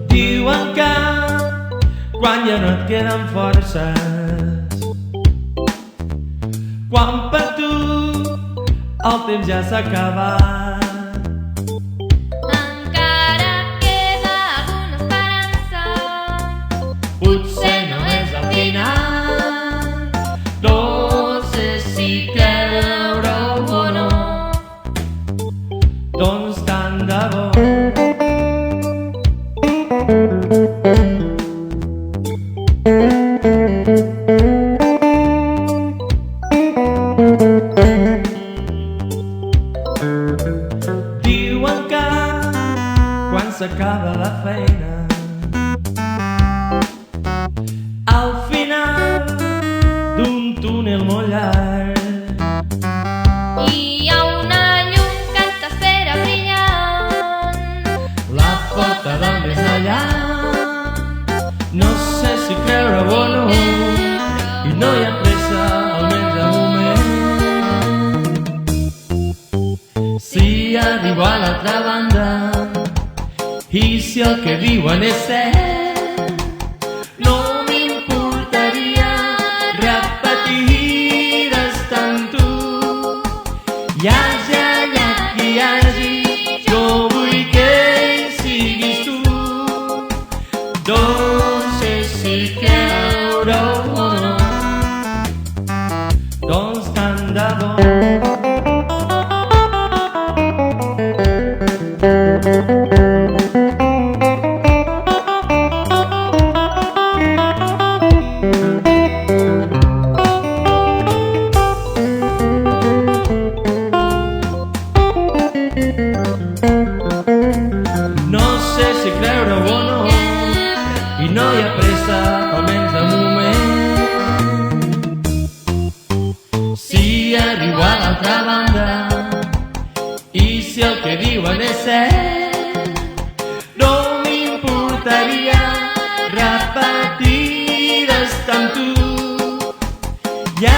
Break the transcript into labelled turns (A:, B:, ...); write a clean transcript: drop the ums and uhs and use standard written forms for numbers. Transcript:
A: Diuen que quan ja no et queden forces, quan per tu el temps ja s'ha acabat,
B: encara queda alguna esperança,
A: potser no és el final. No sé si creure-ho o no, doncs tant de bo. Diuen que quan s'acaba la feina, al final d'un túnel molt llarg,
B: hi ha una llum que t'espera brillant,
A: la porta del més allà. No sé si creure-ho o no, i no hi ha pressa, almenys de moment. Si arribo a l'altra banda i si el que diuen és cert, no m'importaria repetir d'estar amb tu. Hi hagi allà qui hi hagi, jo vull que hi siguis tu. No sé si creure-ho o no, doncs tant de bo. No sé si creure-ho o no, i no hi ha pressa, almenys de moment. Si arribo a l'altra banda i si el que diuen és cert, no m'importaria repetir d'estar amb tu. Ja